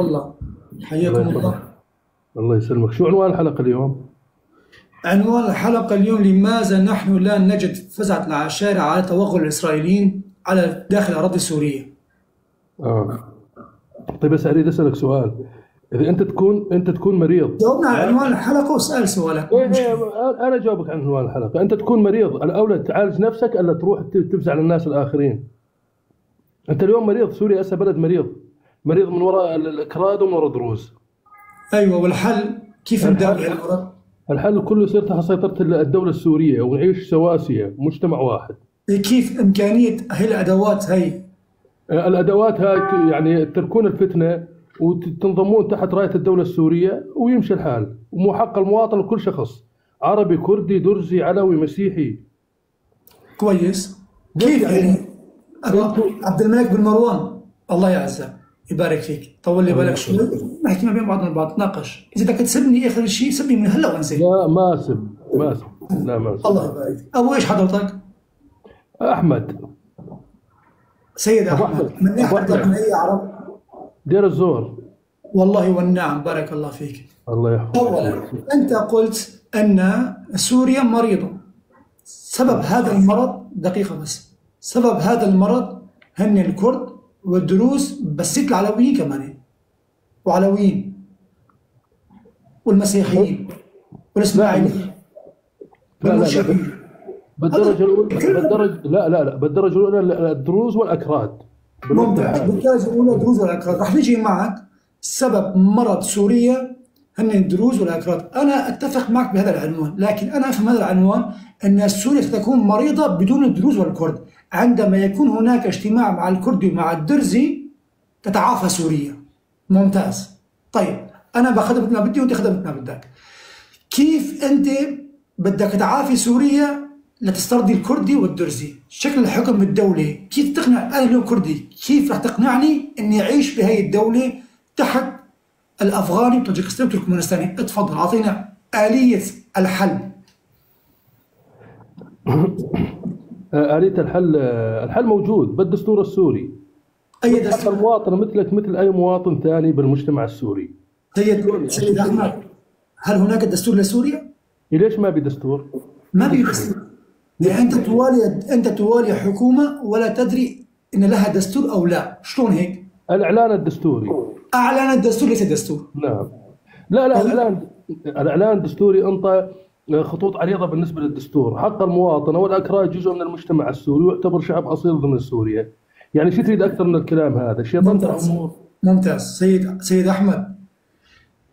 والله. الله حياكم يسلمك. الله. الله يسلمك. شو عنوان الحلقة اليوم؟ عنوان الحلقة اليوم: لماذا نحن لا نجد فزعة العشائر على توغل الإسرائيليين على داخل الأراضي السورية؟ آه. طيب بس أريد أسألك سؤال. إذا أنت تكون مريض. جاوبنا على عنوان الحلقة واسأل سؤالك، مو إيه إيه، مشكلة. أنا جاوبك عن عنوان الحلقة. أنت تكون مريض، الأولى تعالج نفسك ألا تروح تفزع للناس الآخرين. أنت اليوم مريض، سوريا هسه بلد مريض، مريض من وراء الأكراد ومن وراء دروز. أيوة، والحل كيف نداوي الحل هالمرض؟ الحل كله يصير تحت سيطرة الدولة السورية ونعيش سواسية مجتمع واحد. كيف إمكانية هي الأدوات هي؟ الأدوات هاي يعني تركون الفتنة وتنضمون تحت راية الدولة السورية ويمشي الحال، ومو حق المواطن لكل شخص، عربي كردي درزي علوي مسيحي. كويس. ليش كيف يعني يعني؟ انتوا؟ عبد الملك بن مروان، الله يعزك يبارك فيك، طول لي الله بالك شوي، يحفظك. نحكي ما بين بعضنا البعض، نتناقش. إذا بدك تسبني آخر شيء سبني من هلا وانسى. لا ما اسب، ما اسب، لا ما اسب. الله يبارك فيك. أبو إيش حضرتك؟ احمد. سيد ابو أحمد، احمد من أي ابو حضرتك؟ من احمد أي عرب؟ دير الزور. والله والنعم، بارك الله فيك. الله يحفظك. أولا، أنت قلت أن سوريا مريضة. سبب هذا المرض، دقيقة بس، سبب هذا المرض هن الكرد والدروز، بس العلويين كمان، وعلويين والمسيحيين لا والإسماعيليين لا لا لا، والمرشدين. بالدرجة الأولى، لا لا لا، بالدرجة الأولى الدروز والأكراد بالوقت ممتاز. الحالي. بالدرجة الأولى دروز والأكراد. رح نجي معك سبب مرض سوريا هن الدروز والأكراد. أنا أتفق معك بهذا العنوان، لكن أنا أفهم هذا العنوان أن سوريا ستكون مريضة بدون الدروز والكرد. عندما يكون هناك اجتماع مع الكردي ومع الدرزي تتعافى سوريا. ممتاز. طيب، أنا بخدم مثل ما بدي وأنت خدم مثل ما بدك. كيف أنت بدك تعافي سوريا لتسترضي الكردي والدرزي؟ شكل الحكم الدولي كيف تقنع؟ أنا اليوم كردي، كيف رح تقنعني إني أعيش بهي الدولة تحت الأفغاني وطاجكستاني وتركمانستاني؟ اتفضل أعطينا آلية الحل. آلية الحل موجود بالدستور السوري. أي بس حق دستور؟ المواطن مثلك مثل أي مواطن ثاني بالمجتمع السوري. سيد أحمد، هل هناك دستور لسوريا؟ ليش ما بدستور؟ ما في دستور. يعني أنت توالي حكومة ولا تدري إن لها دستور أو لا، شلون هيك؟ الإعلان الدستوري. أعلن الدستور ليس دستور. نعم. لا لا، طيب. الإعلان الدستوري أنطى خطوط عريضة بالنسبة للدستور. حق المواطنة والأكراد جزء من المجتمع السوري ويعتبر شعب أصيل ضمن سوريا. يعني شو تريد أكثر من الكلام هذا؟ شيطان ممتاز. الأمور. ممتاز. سيد أحمد،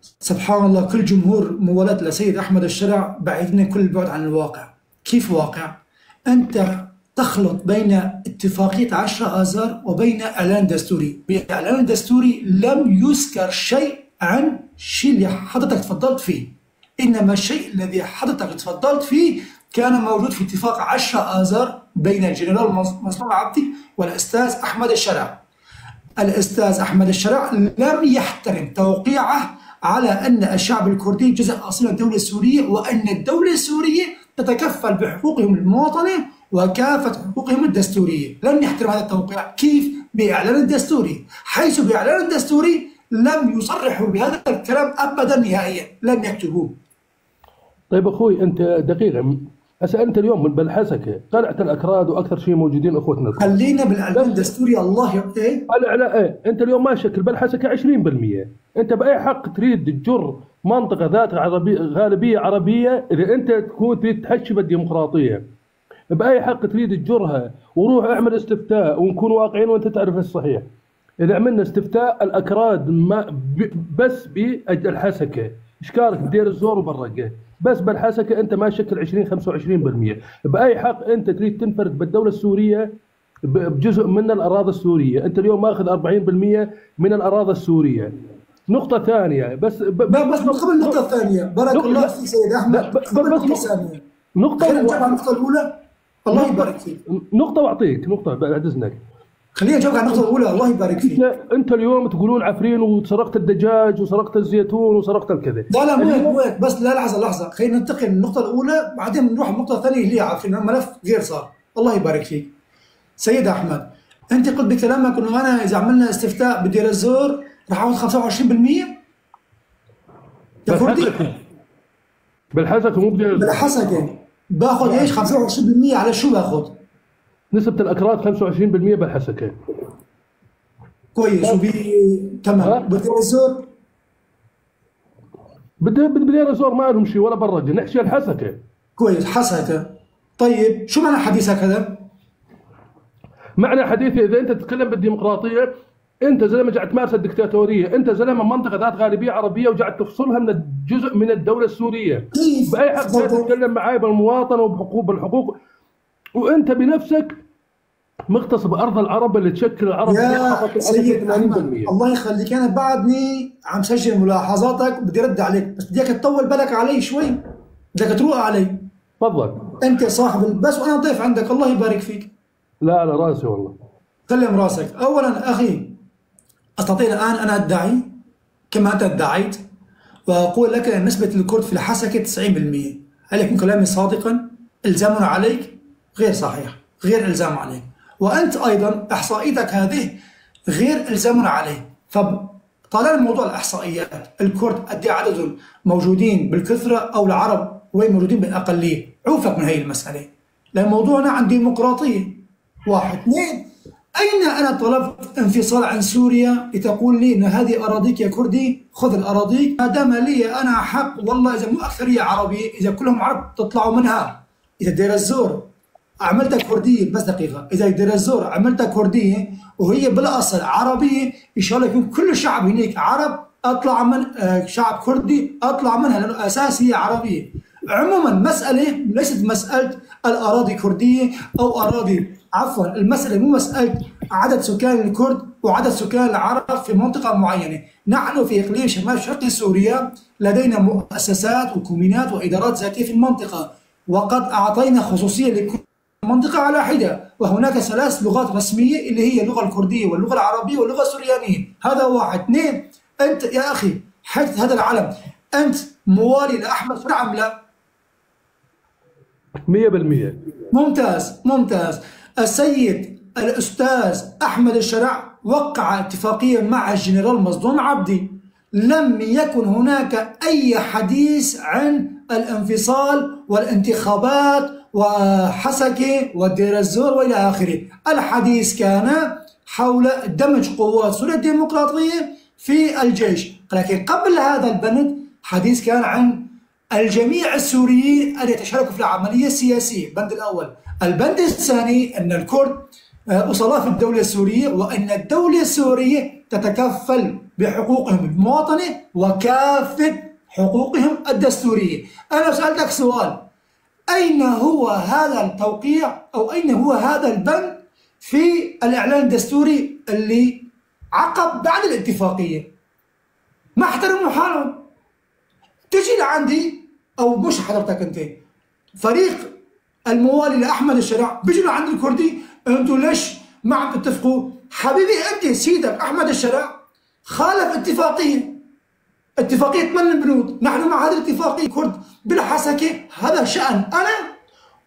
سبحان الله، كل جمهور موالاة لسيد أحمد الشرع بعيدين كل البعد عن الواقع. كيف واقع؟ أنت تخلط بين اتفاقية 10 آذار وبين إعلان دستوري. بإعلان دستوري لم يذكر شيء عن الشيء اللي حضرتك تفضلت فيه، إنما الشيء الذي حضرتك تفضلت فيه كان موجود في اتفاق 10 آذار بين الجنرال منصور عبدي والأستاذ أحمد الشرع. الأستاذ أحمد الشرع لم يحترم توقيعه على أن الشعب الكردي جزء أصيل من الدولة السورية، وأن الدولة السورية تتكفل بحقوقهم المواطنة وكافة حقوقهم الدستورية. لم يحترم هذا التوقيع. كيف؟ بإعلان الدستوري، حيث بإعلان الدستوري لم يصرحوا بهذا الكلام أبدا نهائيا، لم يكتبوه. طيب أخوي أنت دقيقة، هسه أنت اليوم بالحسكة قلعة الأكراد وأكثر شيء موجودين أخوتنا الكرد. خلينا بالإعلان الدستوري. الله إيه؟ إيه؟ أنت اليوم ما شكل بالحسكة 20%. أنت بأي حق تريد تجر منطقة ذات غالبية عربية إذا أنت تكون تريد تحشي بالديمقراطية؟ بأي حق تريد تجرها؟ وروح اعمل استفتاء ونكون واقعيين وأنت تعرف الصحيح. إذا عملنا استفتاء الأكراد ما بس بالحسكة إشكالك بدير الزور وبالرقة، بس بالحسكة أنت ما شكل 20-25%. بأي حق أنت تريد تنفرد بالدولة السورية بجزء من الأراضي السورية؟ أنت اليوم ماخذ 40% من الأراضي السورية. نقطة ثانية بس بس قبل النقطة الثانية، بارك الله فيك سيد أحمد، قبل النقطة الثانية خلينا نجاوب على النقطة الأولى. الله يبارك فيك. نقطة وأعطيك نقطة بعد إذنك. خلينا نجاوب على النقطة الأولى. الله يبارك فيك. أنت اليوم تقولون عفرين وسرقت الدجاج وسرقت الزيتون وسرقت الكذا. لا لا، مو هيك بس. لا، لحظة، خلينا ننتقل من النقطة الأولى بعدين بنروح النقطة الثانية اللي هي عفرين، الملف غير صار. الله يبارك فيك. سيد أحمد، أنت قلت بكلامك إنه أنا إذا عملنا استفتاء بدير الزور راح اخذ 25% ككردي. بالحسكه مو بالحسكه باخذ ايش 25% على شو باخذ؟ نسبة الأكراد 25% بالحسكة. كويس. تمام. بدير الزور؟ بدير الزور ما لهم شيء ولا برج، نحكي الحسكة. كويس حسكة. طيب شو معنى حديثك هذا؟ معنى حديثي إذا أنت تتكلم بالديمقراطية أنت زلمة قاعد تمارس الدكتاتورية، أنت زلمة منطقة ذات غالبية عربية وقاعد تفصلها من جزء من الدولة السورية. كيف؟ بأي حق تتكلم معاي بالمواطنة بالحقوق وأنت بنفسك مغتصب ارض العرب اللي تشكل العرب يا سيد أحمد الله يخليك، انا بعدني عم سجل ملاحظاتك بدي رد عليك، بس بدك تطول بالك علي شوي، بدك تروق علي. تفضل. انت صاحب بس وانا ضيف عندك، الله يبارك فيك. لا على راسي والله. سلم راسك. اولا اخي استطيع الان انا ادعي كما انت ادعيت واقول لك ان نسبه الكرد في الحسكه 90%. هل يكون كلامي صادقا؟ الزامنا عليك غير صحيح، غير الزام عليك. وأنت أيضا إحصائيتك هذه غير إلزام عليه. فطالما موضوع الإحصائيات الكرد قد عددهم موجودين بالكثرة أو العرب وين موجودين بالأقلية، عوفك من هي المسألة، لأن موضوعنا عن ديمقراطية. واحد. اثنين، أين أنا طلبت انفصال عن سوريا لتقول لي أن هذه أراضيك يا كردي خذ الأراضيك، ما دام لي أنا حق والله إذا مو أكثرية عربية، إذا كلهم عرب تطلعوا منها. إذا دير الزور عملتها كرديه، بس دقيقه، اذا دير الزور عملتها كرديه وهي بالاصل عربيه ان شاء الله يكون كل الشعب هناك عرب، اطلع من شعب كردي اطلع منها لانه اساس هي عربيه. عموما مساله ليست مساله الاراضي كرديه او اراضي، عفوا المساله مو مساله عدد سكان الكرد وعدد سكان العرب في منطقه معينه. نحن في اقليم شمال شرقي سوريا لدينا مؤسسات وكومينات وادارات ذاتيه في المنطقه، وقد اعطينا خصوصيه لكل منطقة على حدة، وهناك 3 لغات رسمية اللي هي اللغة الكردية واللغة العربية واللغة السريانية. هذا واحد. اثنين، أنت يا أخي حتى هذا العلم أنت موالي لأحمد شرع أم لا؟ 100%. ممتاز ممتاز. السيد الأستاذ أحمد الشرع وقع اتفاقية مع الجنرال مصدوم عبدي، لم يكن هناك أي حديث عن الانفصال والانتخابات وحسكة ودير الزور وإلى آخره. الحديث كان حول دمج قوات سوريا الديمقراطية في الجيش، لكن قبل هذا البند حديث كان عن الجميع السوريين أن يتشاركوا في العملية السياسية. البند الأول. البند الثاني أن الكرد أصلاء في الدولة السورية، وأن الدولة السورية تتكفل بحقوقهم المواطنة وكافة حقوقهم الدستورية. أنا سألتك سؤال، أين هو هذا التوقيع أو أين هو هذا البند في الإعلان الدستوري اللي عقب بعد الاتفاقية؟ ما احترموا حالهم. تجي لعندي أو مش حضرتك أنت فريق الموالي لأحمد الشرع بيجوا لعند الكردي، أنتوا ليش ما عم تتفقوا؟ حبيبي أنت سيدك أحمد الشرع خالف اتفاقية 8 البنود، نحن مع هذه الاتفاقية كرد بالحسكة، هذا شأن أنا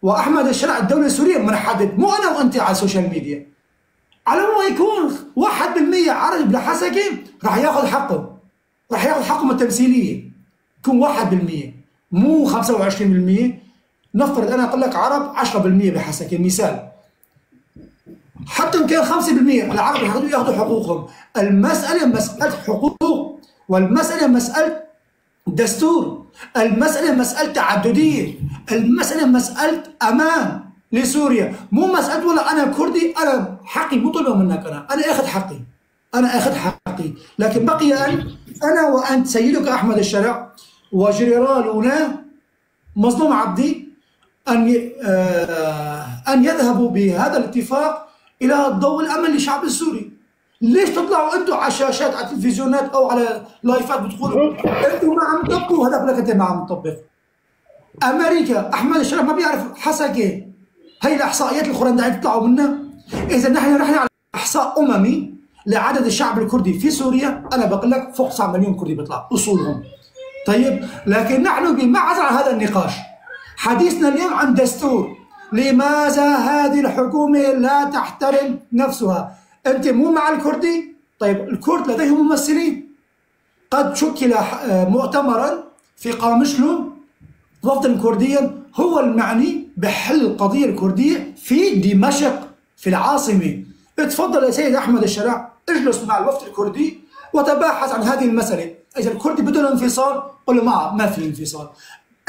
وأحمد الشرع الدولة السورية بنحدد، مو أنا وأنت على السوشيال ميديا. على ما يكون 1% عربي بالحسكة راح ياخذ حقه، راح ياخذ حقه من التمثيلية، يكون 1% مو 25%. نفترض أنا أقول لك عرب 10% بحسكة مثال، حتى إن كان 5% العرب ياخذوا حقوقهم. المسألة مسألة حقوق، والمسألة مسألة دستور، المسألة مسألة تعددية، المسألة مسألة أمان لسوريا، مو مسألة ولا أنا كردي أنا حقي مو طلبه منك، أنا أخذ حقي، أنا أخذ حقي. لكن بقي أنا وأنت سيدك أحمد الشرع وجنرالنا مظلوم عبدي أن يذهبوا بهذا الاتفاق إلى الضوء الأمن للشعب السوري. ليش تطلعوا انتم على الشاشات على التلفزيونات او على لايفات بتقولوا انتم ما عم تطبقوا، هذاك لك انت ما عم تطبق. امريكا احمد الشرع ما بيعرف حسكه، هي الاحصائيات الخرندعيه تطلعوا منها. اذا نحن على احصاء اممي لعدد الشعب الكردي في سوريا، انا بقول لك فوق 9 مليون كردي بيطلع اصولهم. طيب لكن نحن بمعزل عن هذا النقاش، حديثنا اليوم عن دستور. لماذا هذه الحكومه لا تحترم نفسها؟ انت مو مع الكردي؟ طيب الكرد لديهم ممثلين. قد شكل مؤتمرا في قامشلو وفدا كرديا هو المعني بحل القضية الكردية في دمشق في العاصمة. اتفضل يا سيد أحمد الشرع، اجلس مع الوفد الكردي وتباحث عن هذه المسألة. إذا الكردي بده انفصال قل له ما في انفصال.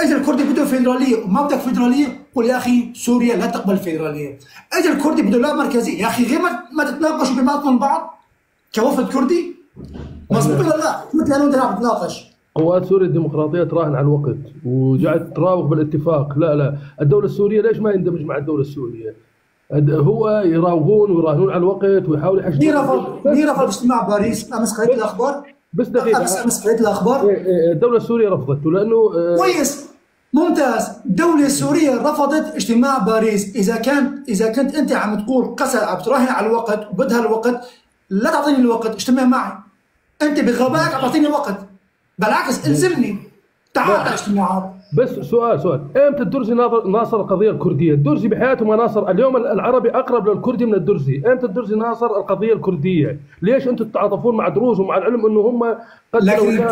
إذا الكردي بده فيدرالية وما بدك فيدرالية قل يا أخي سوريا لا تقبل فيدرالية. إذا الكردي بده لا مركزي يا أخي غير ما تتناقشوا ببعضكم البعض كوفد كردي. مظبوط ولا لا؟ مثل أنا وأنت عم نتناقش. قوات سوريا الديمقراطية تراهن على الوقت وجعلت تراوغ بالاتفاق. لا الدولة السورية ليش ما يندمج مع الدولة السورية؟ هو يراوغون ويراهنون على الوقت ويحاولوا يحشدون. مين رفض اجتماع باريس؟ أمس قريت الأخبار؟ بس دقيقة، أمس قريت الأخبار؟ الدولة السورية رفضته لأنه كويس ممتاز. الدولة السورية رفضت اجتماع باريس. إذا كنت أنت عم تقول عم تراهن على الوقت وبدها الوقت، لا تعطيني الوقت، اجتمع معي. أنت بغبائك عم تعطيني وقت، بالعكس الزمني تعال على اجتماعات. بس سؤال امتى الدرزي ناصر القضيه الكرديه؟ الدرزي بحياته ما ناصر. اليوم العربي اقرب للكردي من الدرزي. امتى الدرزي ناصر القضيه الكرديه؟ ليش انتم تتعاطفون مع دروز ومع العلم انه هم لكن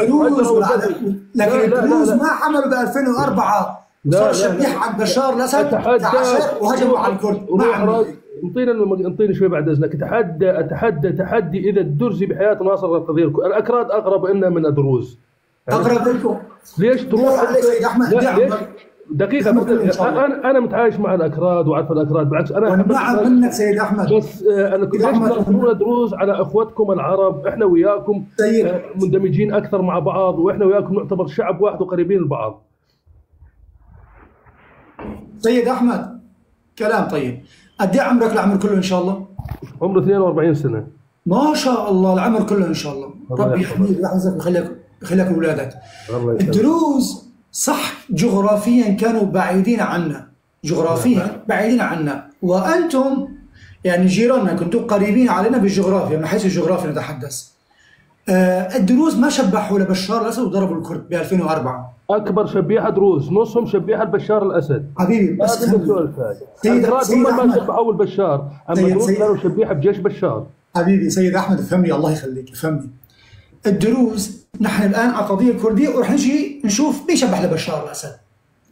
الدروز ما حملوا ب 2004 صار شبيح عن بشار الاسد وهجموا على الكرد. انطيني شوي بعد اذنك. اتحدى تحدي اذا الدرزي بحياته ناصر القضيه الاكراد اقرب لنا من الدروز. اقرب لكم. ليش تروح سيد احمد؟ دقيقة أنا متعايش مع الأكراد وعارف الأكراد، بالعكس أنا أحب منك سيد أحمد. بس أنا كنت تأخذون دروز على إخوتكم العرب. إحنا وياكم مندمجين أكثر مع بعض، وإحنا وياكم نعتبر شعب واحد وقريبين لبعض. سيد أحمد كلام طيب. قد إيه عمرك العمر كله إن شاء الله؟ عمري 42 سنة. ما شاء الله العمر كله إن شاء الله. ربي يحميك ويحفظك ويخليك أولادك. الدروز صح جغرافيا كانوا بعيدين عنا، جغرافيا بعيدين عنا، وأنتم يعني جيراننا كنتوا قريبين علينا بالجغرافيا من حيث الجغرافيا نتحدث. الدروز ما شبحوا لبشار الأسد وضربوا الكرد ب 2004. أكبر شبيحة دروز، نصهم شبيحة لبشار الأسد. حبيبي بس الأكراد هم ما شبحوا البشار، أما دروز كانوا شبيحة بجيش بشار. حبيبي سيد أحمد افهمني الله يخليك افهمني. الدروز نحن الآن على القضية الكردية ورح نجي نشوف مين شبح لبشار الأسد.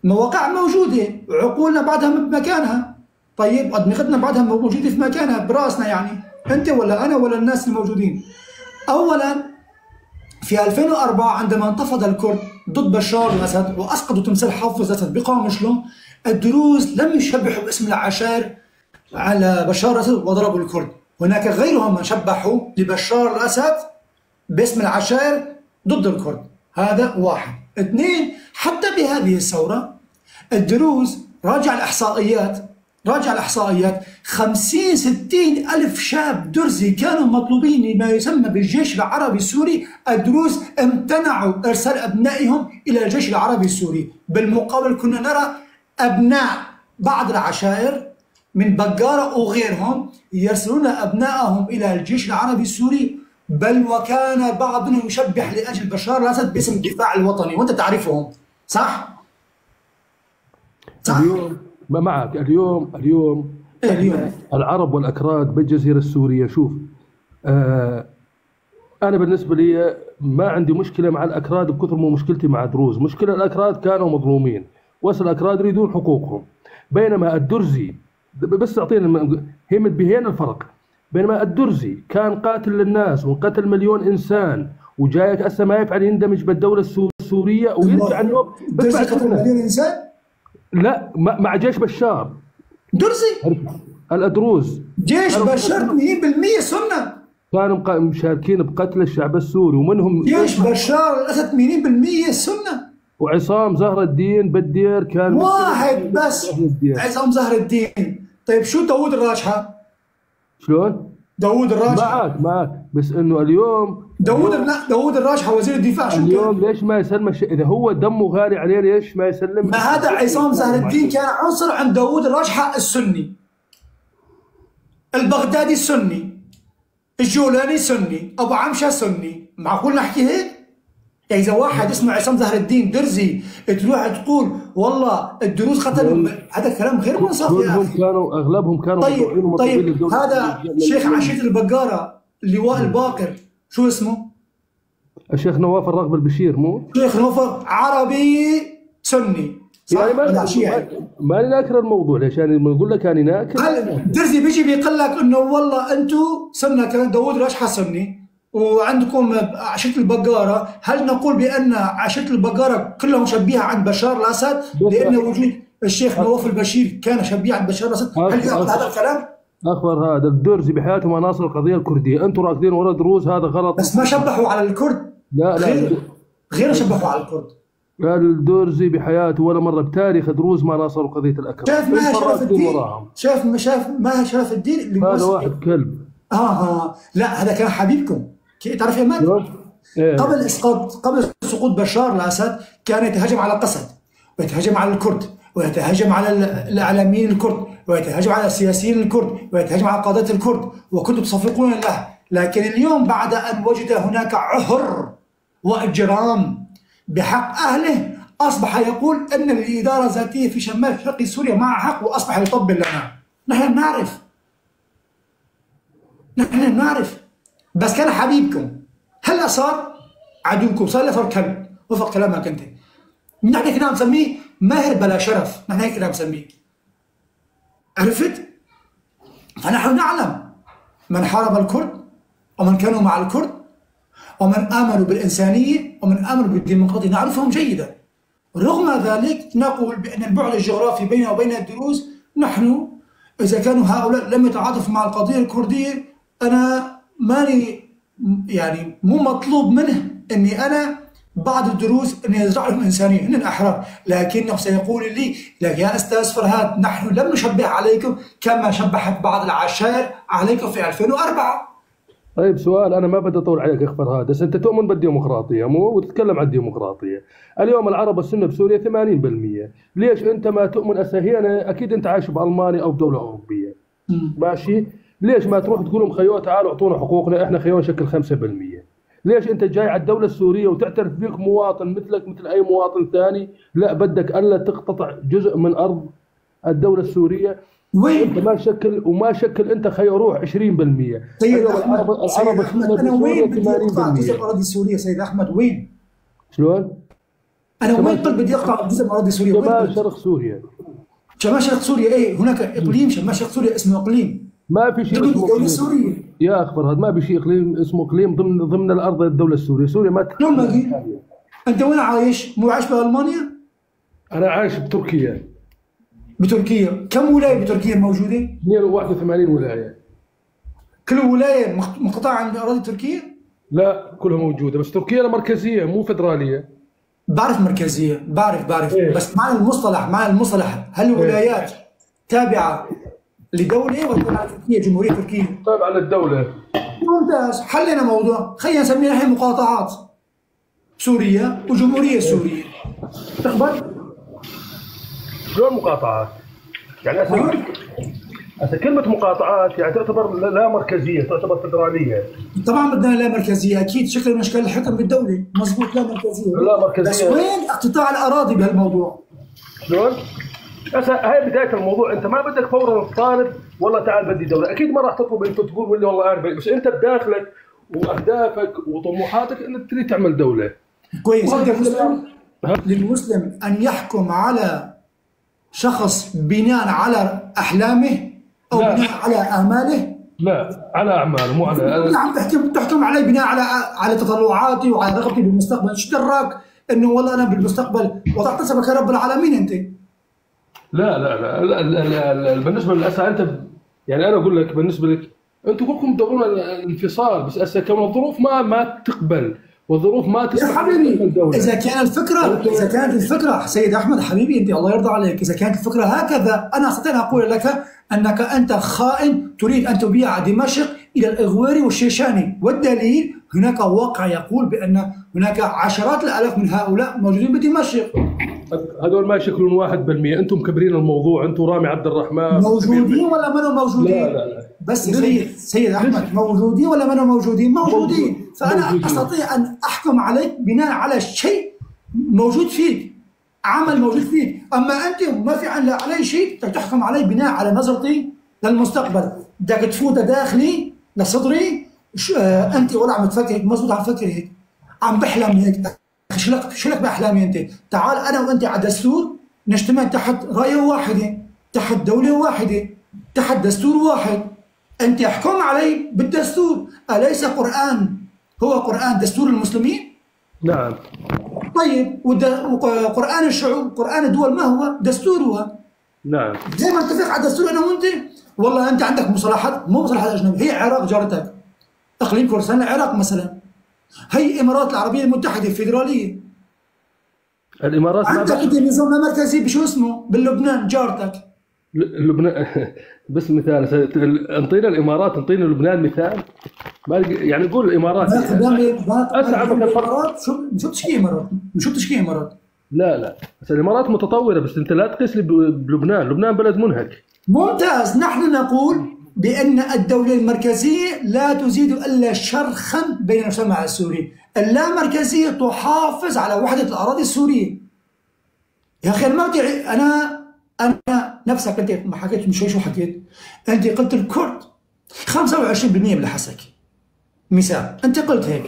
مواقع موجودة وعقولنا بعدها بمكانها. طيب أدمغتنا بعدها موجودة في مكانها براسنا، يعني أنت ولا أنا ولا الناس الموجودين. أولا في 2004 عندما انتفض الكرد ضد بشار الأسد وأسقطوا تمثال حافظ الأسد بقامشلو، الدروز لم يشبحوا باسم العشائر على بشار الأسد وضربوا الكرد. هناك غيرهم من شبحوا لبشار الأسد باسم العشائر ضد الكرد. هذا واحد. اثنين، حتى بهذه الثورة الدروز راجع الإحصائيات 50-60 ألف شاب درزي كانوا مطلوبين لما يسمى بالجيش العربي السوري. الدروز امتنعوا إرسال أبنائهم إلى الجيش العربي السوري. بالمقابل كنا نرى أبناء بعض العشائر من بقارة وغيرهم يرسلون أبنائهم إلى الجيش العربي السوري، بل وكان بعضهم يشبح لأجل بشار الأسد باسم الدفاع الوطني، وأنت تعرفهم صح؟ اليوم ما معك. اليوم العرب والأكراد بالجزيرة السورية. شوف أنا بالنسبة لي ما عندي مشكلة مع الأكراد بكثر ما مشكلتي مع دروز. مشكلة الأكراد كانوا مظلومين، الأكراد يريدون حقوقهم، بينما الدرزي بس أعطينا همت بهين الفرق. بينما الدرزي كان قاتل للناس وقتل مليون إنسان وجايك هسه ما يفعل يندمج بالدولة السورية ويرجع اليوم درزي قتل مليون إنسان؟ لا مع جيش بشار. درزي الأدروز جيش بشار 100% سنة كانوا مشاركين بقتل الشعب السوري، ومنهم جيش بشار الأسد 80% سنة. وعصام زهر الدين بالدير كان واحد بس، عصام زهر الدين. طيب شو داوود الراجحة؟ شلون؟ داوود الراجحة معك بس انه اليوم داوود الراجحة وزير الدفاع شو اليوم ليش ما يسلم اذا هو دمه غالي عليه ليش ما يسلم؟ ما هذا عصام زهر الدين كان عنصر عند داوود الراجحة السني، البغدادي سني، الجولاني سني، ابو عمشه سني. معقول نحكي هيك؟ يعني اذا واحد اسمه عصام زهر الدين درزي تروح تقول والله الدروز قتلوا، هذا كلام غير منصف يا اخي. اغلبهم كانوا طيب هذا شيخ عشيرة البقارة اللواء الباقر شو اسمه؟ الشيخ نواف الراغب البشير مو؟ شيخ نوفل عربي سني صح؟ يعني ولا شيعي؟ ماني ناكر الموضوع. ليش يعني بقول لك اني ناكر؟ هل درزي بيجي بيقول لك انه والله انتم سنه كان داوود الاشحى سني وعندكم عشيره البقاره، هل نقول بان عشيره البقاره كلهم شبيهه عند بشار الاسد لان وجود الشيخ نواف البشير كان شبيه عند بشار الاسد؟ هل يعقل هذا الكلام؟ اخبر هذا الدرزي بحياته ما ناصر القضيه الكرديه، انتم راكدين ورا دروز، هذا غلط. بس ما شبحوا على الكرد. لا غير شبحوا على الكرد. الدرزي بحياته ولا مره بتاريخ دروز ما ناصروا قضيه الاكراد. شاف ما شرف الدين، شاف ما شرف الدين اللي هذا واحد كلب. لا هذا كان حبيبكم. تعرف يا مان؟ قبل سقوط بشار الاسد كان يتهجم على قسد ويتهجم على الكرد ويتهجم على الاعلاميين الكرد ويتهجم على السياسيين الكرد ويتهجم على قادة الكرد وكنتم تصفقون له. لكن اليوم بعد ان وجد هناك عهر واجرام بحق اهله اصبح يقول ان الاداره الذاتيه في شمال شرق سوريا معها حق واصبح يطبل لنا. نحن نعرف بس كان حبيبكم. هلا صار عدوكم، صار لفر كلب وفق كلامك انت. نحن كنا نسميه ماهر بلا شرف، نحن هيك كنا نسميه. عرفت؟ فنحن نعلم من حارب الكرد ومن كانوا مع الكرد ومن آمنوا بالإنسانية ومن آمنوا بالديمقراطية، نعرفهم جيدا. رغم ذلك نقول بأن البعد الجغرافي بيننا وبين الدروز، نحن إذا كانوا هؤلاء لم يتعاطفوا مع القضية الكردية، أنا ماني يعني مو مطلوب منه أني أنا بعض الدروز أني أزرع لهم إنسانية، هن أحرار، لكنه سيقول لي لك يا أستاذ فرهاد نحن لم نشبه عليكم كما شبهت بعض العشائر عليكم في 2004. طيب سؤال، انا ما بدي اطول عليك يا اخبر هذا، بس انت تؤمن بالديمقراطيه مو وتتكلم عن الديمقراطيه. اليوم العرب السنه بسوريا 80%، ليش انت ما تؤمن هنا اكيد انت عايش بالمانيا او بدوله اوروبيه. ماشي، ليش ما تروح تقول لهم خيو تعالوا اعطونا حقوقنا، احنا خيو نشكل 5%. ليش انت جاي على الدوله السوريه وتعترف بك مواطن مثلك مثل اي مواطن ثاني، لا بدك الا تقتطع جزء من ارض الدوله السوريه. وين؟ انت ما شكل انت خيو روح 20%. سيد احمد انا وين بدي اقطع جزء من اراضي سوريا؟ سيد احمد وين؟ شلون؟ انا وين قلت بدي اقطع جزء من اراضي سوريا؟ شمال شرق سوريا. شمال شرق سوريا ايه؟ هناك اقليم شمال شرق سوريا اسمه اقليم. ما في شيء اسمه الدولة السورية يا اخبر، هذا ما في شيء اقليم اسمه اقليم ضمن الارض الدوله السوريه. سوريا ما انت وين عايش؟ مو عايش بالمانيا؟ انا عايش بتركيا. بتركيا كم ولايه بتركيا موجوده؟ 82 ولايه. كل ولايه مقطعه عن اراضي تركيا؟ لا كلها موجوده، بس تركيا مركزيه مو فدراليه. بعرف مركزيه، بعرف إيه؟ بس مع المصطلح هل الولايات تابعه لدوله ولا تابعه لتركيا؟ جمهوريه تركيا تابعه للدوله. ممتاز، حلينا موضوع. خلينا نسميها الحين مقاطعات سوريا وجمهوريه سوريه. تقبل؟ شلون مقاطعات؟ يعني هسه كلمة مقاطعات يعني تعتبر لا مركزية، تعتبر فدرالية. طبعا بدنا لا مركزية، أكيد شكل من أشكال الحكم بالدولة، مضبوط لا مركزية. لا مركزية. بس وين اقتطاع الأراضي بهالموضوع؟ شلون؟ هسه هاي بداية الموضوع، أنت ما بدك فورا تطالب والله تعال بدي دولة، أكيد ما راح تطلب أنت تقول والله أنا، بس أنت بداخلك وأهدافك وطموحاتك أنك تريد تعمل دولة. كويس. للمسلم أن يحكم على شخص بناء على أحلامه أو لا. بناء على آماله؟ لا، على أعماله مو على. نعم، تحكم علي بناء على تطلعاتي وعلى رغبتي بالمستقبل. ايش دراك انه والله انا بالمستقبل وضعت سبك رب العالمين انت؟ لا لا لا, لا, لا, لا بالنسبه للاسى انت يعني انا اقول لك بالنسبه لك انتم كلكم تدورون الانفصال، بس هسه كمان الظروف ما تقبل والظروف ما تسمح. يا حبيبي اذا كانت الفكره سيد احمد حبيبي انت الله يرضى عليك، اذا كانت الفكره هكذا انا استطيع ان اقول لك انك انت خائن تريد ان تبيع دمشق الى الاغواري والشيشاني، والدليل هناك واقع يقول بان هناك عشرات الالاف من هؤلاء موجودين بدمشق. هذول ما يشكلون 1%، انتم مكبرين الموضوع، انتم رامي عبد الرحمن موجودين ولا ما موجودين؟ لا بس يا سيد احمد موجودين ولا ما موجودين؟ موجودين. فانا استطيع ان احكم عليك بناء على شيء موجود فيك، عمل موجود فيك، اما انت ما في علي شيء تحكم علي بناء على نظرتي للمستقبل. بدك تفوت داخلي لصدري انت ولا عم تفكر هيك مزبوط، عم تفكر هيك، عم بحلم هيك. اخي شو لك باحلامي انت؟ تعال انا وانت على دستور نجتمع تحت رايه واحده، تحت دوله واحده، تحت دستور واحد. انت احكم علي بالدستور، اليس قران هو قران دستور المسلمين؟ نعم. طيب وقران الشعوب، قران الدول ما هو دستورها؟ نعم. زي ما نتفق على الدستور انا وانت. والله انت عندك مصطلحات، مو مصطلحات اجنبيه، هي العراق جارتك، اقليم كردستان العراق مثلا، هي الامارات العربيه المتحده الفيدراليه. الامارات ما عندك انت نظام مركزي بشو اسمه بلبنان جارتك. لبنان بس مثال، انطينا الامارات، انطينا لبنان مثال. يعني نقول الامارات اسعى الامارات. شو بتشكي امارات؟ شو بتشكي امارات؟ لا بس الامارات متطوره، بس انت لا تقيس لي بلبنان، لبنان بلد منهك. ممتاز. نحن نقول بأن الدولة المركزية لا تزيد إلا شرخا بين المجتمع السوري، اللامركزية تحافظ على وحدة الأراضي السورية. يا أخي ما أنا نفسك أنت ما حكيت من شوي، شو حكيت؟ أنت قلت الكرد 25% من الحسكة مثال، أنت قلت هيك،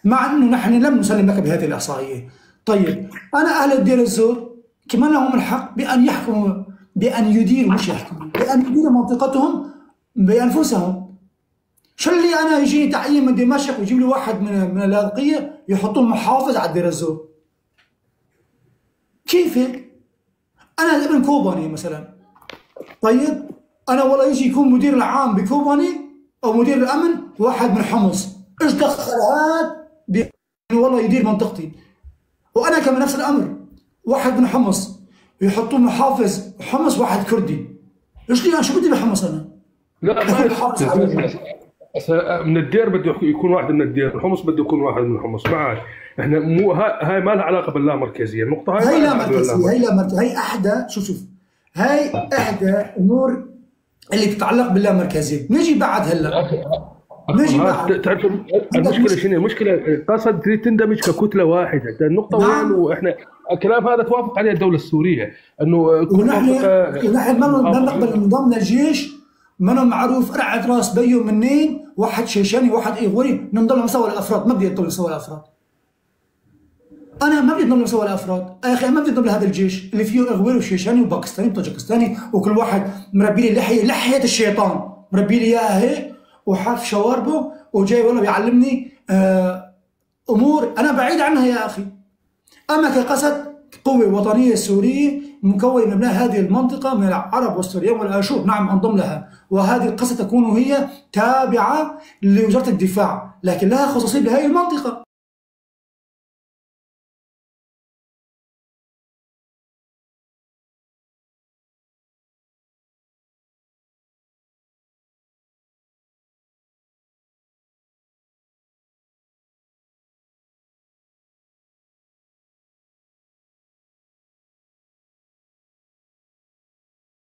مع أنه نحن لم نسلم لك بهذه الإحصائية. طيب أنا أهل الدير الزور كمان لهم الحق بأن يحكموا، بأن يديروا، مش يحكموا، بأن يديروا منطقتهم بأنفسهم. شو اللي أنا يجيني تعيين من دمشق ويجيب لي واحد من اللاذقية يحطوه محافظ على الدير الزور؟ كيف هيك؟ أنا ابن كوباني مثلا، طيب أنا والله يجي يكون مدير العام بكوباني أو مدير الأمن واحد من حمص، إيش دخل هذا والله يدير منطقتي؟ وأنا كمان نفس الأمر، واحد من حمص يحطوه محافظ حمص واحد كردي، إيش لي أنا شو بدي بحمص أنا؟ لا من الدير بده يكون واحد من الدير، الحمص بده يكون واحد من الحمص. معك احنا مو هاي ما لها علاقه باللامركزيه، النقطه هاي لا مركزيه، هي لا مركزيه، هي احدى شوف هاي احدى امور اللي تتعلق باللامركزيه. نجي بعد هلا نجي بعد تعرف المشكله شنو؟ المشكله قصد تريد تندمج ككتله واحده، النقطه وين؟ واحنا الكلام هذا توافق عليه الدوله السوريه انه ونحن ما نقبل نظام الجيش منو معروف قرعه راس بيو منين، واحد شيشاني واحد ايغوري نضل نسوي الافراد. ما بدي اضل نسوي الافراد، انا ما بدي نضل نسوي الافراد يا اخي، ما بدي نضل هذا الجيش اللي فيه ايغوري وشيشاني وباكستاني وطاجكستاني وكل واحد مربي لي لحيه الشيطان، مربي لي اياها هيك وحاف شواربه وجاي والله بيعلمني امور انا بعيد عنها يا اخي. اما كقصد قوة وطنية سورية مكونة من أبناء هذه المنطقة من العرب والسوريين والآشور، نعم أنضم لها، وهذه القصة تكون هي تابعة لوزارة الدفاع، لكن لها خصوصية بهذه المنطقة.